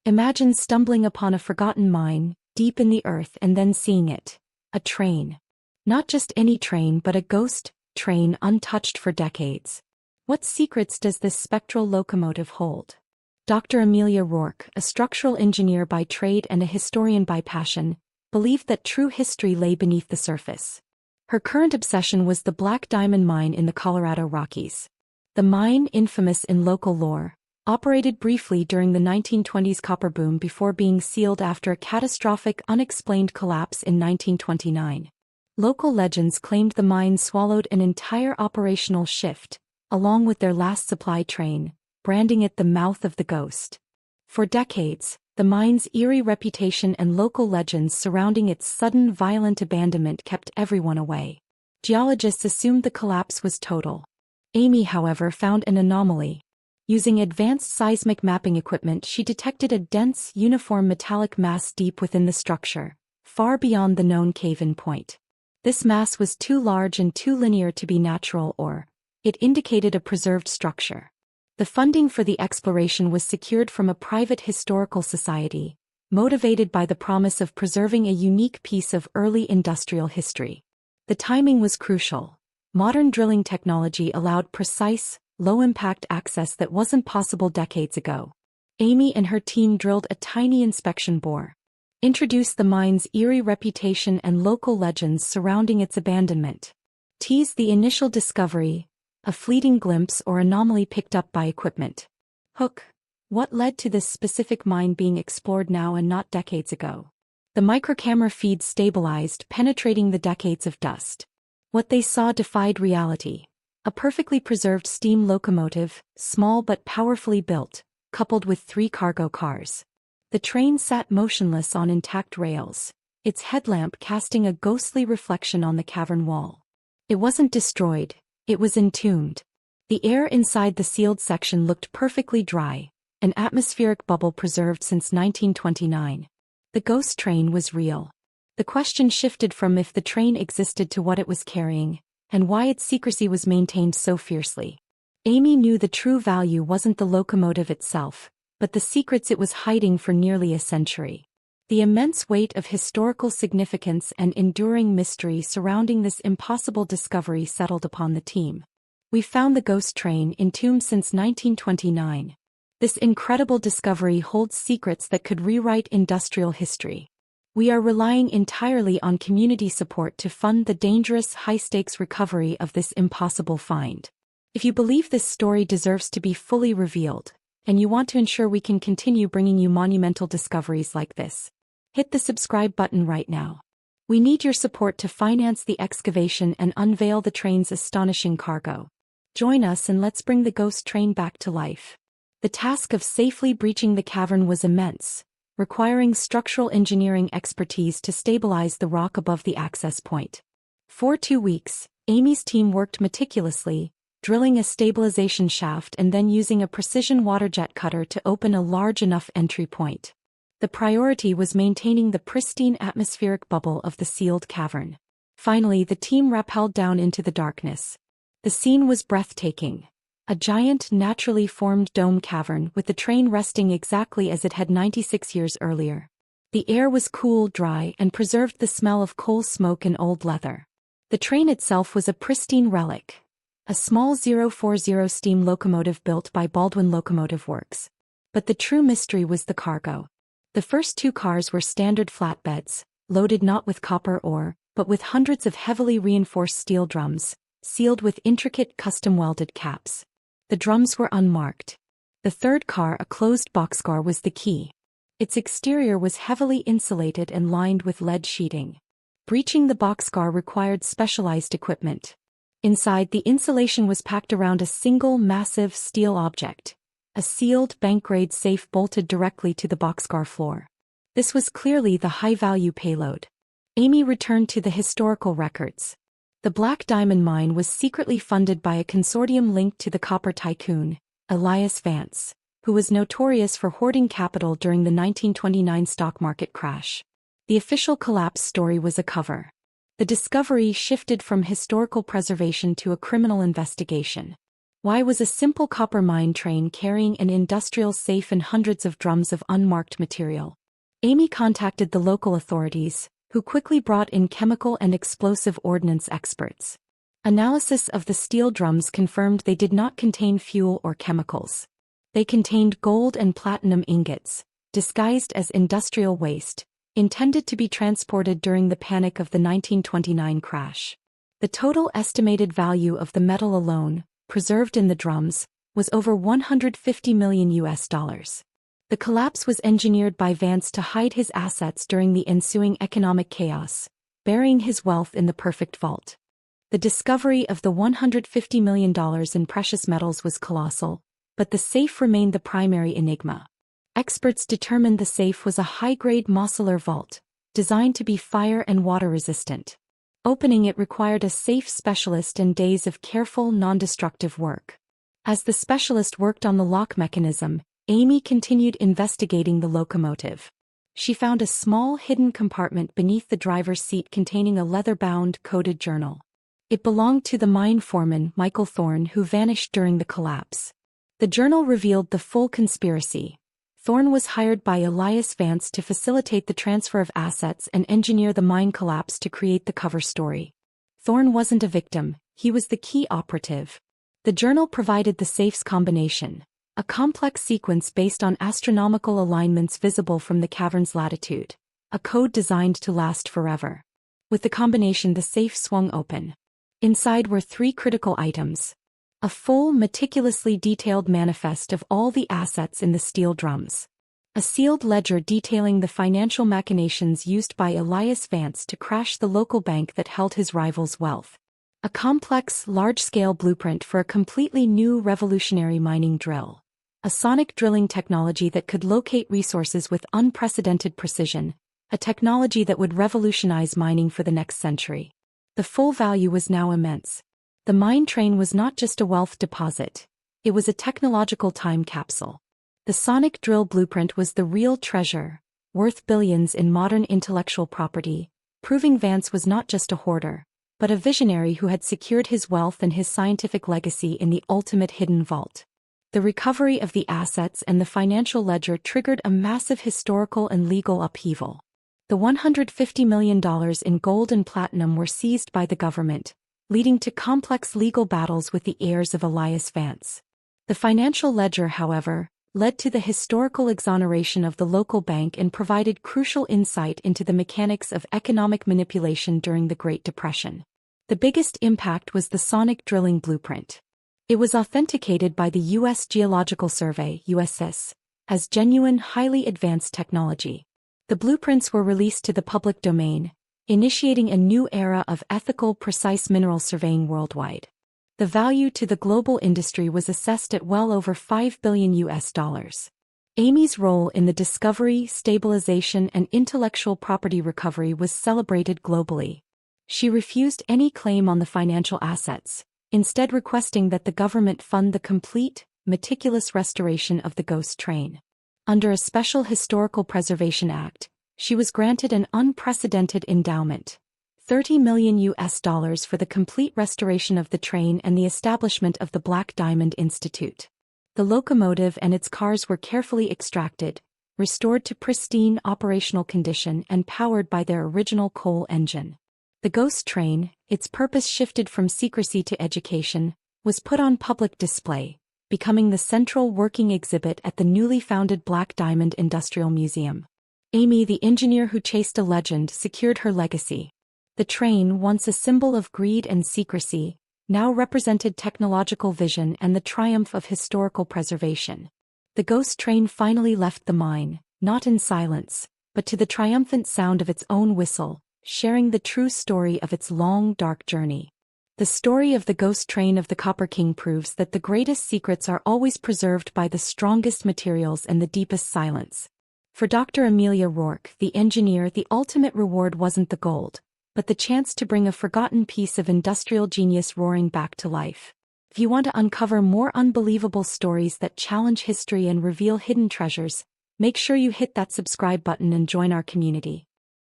Imagine stumbling upon a forgotten mine, deep in the earth, and then seeing it. A train. Not just any train, but a ghost train untouched for decades. What secrets does this spectral locomotive hold? Dr. Amelia Rourke, a structural engineer by trade and a historian by passion, believed that true history lay beneath the surface. Her current obsession was the Black Diamond Mine in the Colorado Rockies. The mine, infamous in local lore, operated briefly during the 1920s copper boom before being sealed after a catastrophic unexplained collapse in 1929. Local legends claimed the mine swallowed an entire operational shift, along with their last supply train, branding it the mouth of the ghost. For decades, the mine's eerie reputation and local legends surrounding its sudden violent abandonment kept everyone away. Geologists assumed the collapse was total. Amy, however, found an anomaly. Using advanced seismic mapping equipment, she detected a dense, uniform metallic mass deep within the structure, far beyond the known cave-in point. This mass was too large and too linear to be natural, or it indicated a preserved structure. The funding for the exploration was secured from a private historical society, motivated by the promise of preserving a unique piece of early industrial history. The timing was crucial. Modern drilling technology allowed precise, low-impact access that wasn't possible decades ago. Amy and her team drilled a tiny inspection bore, introduced the mine's eerie reputation and local legends surrounding its abandonment, teased the initial discovery, a fleeting glimpse or anomaly picked up by equipment. Hook. What led to this specific mine being explored now and not decades ago? The microcamera feed stabilized, penetrating the decades of dust. What they saw defied reality. A perfectly preserved steam locomotive, small but powerfully built, coupled with 3 cargo cars. The train sat motionless on intact rails, its headlamp casting a ghostly reflection on the cavern wall. It wasn't destroyed, it was entombed. The air inside the sealed section looked perfectly dry, an atmospheric bubble preserved since 1929. The ghost train was real. The question shifted from if the train existed to what it was carrying, and why its secrecy was maintained so fiercely. Amy knew the true value wasn't the locomotive itself, but the secrets it was hiding for nearly a century. The immense weight of historical significance and enduring mystery surrounding this impossible discovery settled upon the team. We found the ghost train entombed since 1929. This incredible discovery holds secrets that could rewrite industrial history. We are relying entirely on community support to fund the dangerous, high-stakes recovery of this impossible find. If you believe this story deserves to be fully revealed, and you want to ensure we can continue bringing you monumental discoveries like this, hit the subscribe button right now. We need your support to finance the excavation and unveil the train's astonishing cargo. Join us and let's bring the ghost train back to life. The task of safely breaching the cavern was immense, requiring structural engineering expertise to stabilize the rock above the access point. For 2 weeks, Amy's team worked meticulously, drilling a stabilization shaft and then using a precision waterjet cutter to open a large enough entry point. The priority was maintaining the pristine atmospheric bubble of the sealed cavern. Finally, the team rappelled down into the darkness. The scene was breathtaking. A giant, naturally formed dome cavern with the train resting exactly as it had 96 years earlier. The air was cool, dry, and preserved the smell of coal smoke and old leather. The train itself was a pristine relic, a small 040 steam locomotive built by Baldwin Locomotive Works. But the true mystery was the cargo. The first 2 cars were standard flatbeds, loaded not with copper ore, but with hundreds of heavily reinforced steel drums, sealed with intricate custom-welded caps. The drums were unmarked. The third car, a closed boxcar, was the key. Its exterior was heavily insulated and lined with lead sheeting. Breaching the boxcar required specialized equipment. Inside, the insulation was packed around a single massive steel object, a sealed bank-grade safe bolted directly to the boxcar floor. This was clearly the high-value payload. Amy returned to the historical records. The Black Diamond Mine was secretly funded by a consortium linked to the copper tycoon, Elias Vance, who was notorious for hoarding capital during the 1929 stock market crash. The official collapse story was a cover. The discovery shifted from historical preservation to a criminal investigation. Why was a simple copper mine train carrying an industrial safe and hundreds of drums of unmarked material? Amy contacted the local authorities, who quickly brought in chemical and explosive ordnance experts. Analysis of the steel drums confirmed they did not contain fuel or chemicals. They contained gold and platinum ingots, disguised as industrial waste, intended to be transported during the panic of the 1929 crash. The total estimated value of the metal alone, preserved in the drums, was over $150 million. The collapse was engineered by Vance to hide his assets during the ensuing economic chaos, burying his wealth in the perfect vault. The discovery of the $150 million in precious metals was colossal, but the safe remained the primary enigma. Experts determined the safe was a high-grade modular vault, designed to be fire and water resistant. Opening it required a safe specialist and days of careful, non-destructive work. As the specialist worked on the lock mechanism, Amy continued investigating the locomotive. She found a small hidden compartment beneath the driver's seat containing a leather-bound, coded journal. It belonged to the mine foreman, Michael Thorne, who vanished during the collapse. The journal revealed the full conspiracy. Thorne was hired by Elias Vance to facilitate the transfer of assets and engineer the mine collapse to create the cover story. Thorne wasn't a victim, he was the key operative. The journal provided the safe's combination, a complex sequence based on astronomical alignments visible from the cavern's latitude, a code designed to last forever. With the combination, the safe swung open. Inside were 3 critical items. A full, meticulously detailed manifest of all the assets in the steel drums. A sealed ledger detailing the financial machinations used by Elias Vance to crash the local bank that held his rival's wealth. A complex, large-scale blueprint for a completely new revolutionary mining drill. A sonic drilling technology that could locate resources with unprecedented precision, a technology that would revolutionize mining for the next century. The full value was now immense. The mine train was not just a wealth deposit, it was a technological time capsule. The sonic drill blueprint was the real treasure, worth billions in modern intellectual property, proving Vance was not just a hoarder, but a visionary who had secured his wealth and his scientific legacy in the ultimate hidden vault. The recovery of the assets and the financial ledger triggered a massive historical and legal upheaval. The $150 million in gold and platinum were seized by the government, leading to complex legal battles with the heirs of Elias Vance. The financial ledger, however, led to the historical exoneration of the local bank and provided crucial insight into the mechanics of economic manipulation during the Great Depression. The biggest impact was the sonic drilling blueprint. It was authenticated by the U.S. Geological Survey (USGS) as genuine, highly advanced technology. The blueprints were released to the public domain, initiating a new era of ethical, precise mineral surveying worldwide. The value to the global industry was assessed at well over $5 billion. Amy's role in the discovery, stabilization, and intellectual property recovery was celebrated globally. She refused any claim on the financial assets, instead requesting that the government fund the complete, meticulous restoration of the ghost train. Under a special Historical Preservation Act, she was granted an unprecedented endowment, $30 million for the complete restoration of the train and the establishment of the Black Diamond Institute. The locomotive and its cars were carefully extracted, restored to pristine operational condition and powered by their original coal engine. The ghost train, its purpose shifted from secrecy to education, was put on public display, becoming the central working exhibit at the newly founded Black Diamond Industrial Museum. Amy, the engineer who chased a legend, secured her legacy. The train, once a symbol of greed and secrecy, now represented technological vision and the triumph of historical preservation. The ghost train finally left the mine, not in silence, but to the triumphant sound of its own whistle, sharing the true story of its long, dark journey. The story of the ghost train of the Copper King proves that the greatest secrets are always preserved by the strongest materials and the deepest silence. For Dr. Amelia Rourke, the engineer, the ultimate reward wasn't the gold, but the chance to bring a forgotten piece of industrial genius roaring back to life. If you want to uncover more unbelievable stories that challenge history and reveal hidden treasures, make sure you hit that subscribe button and join our community.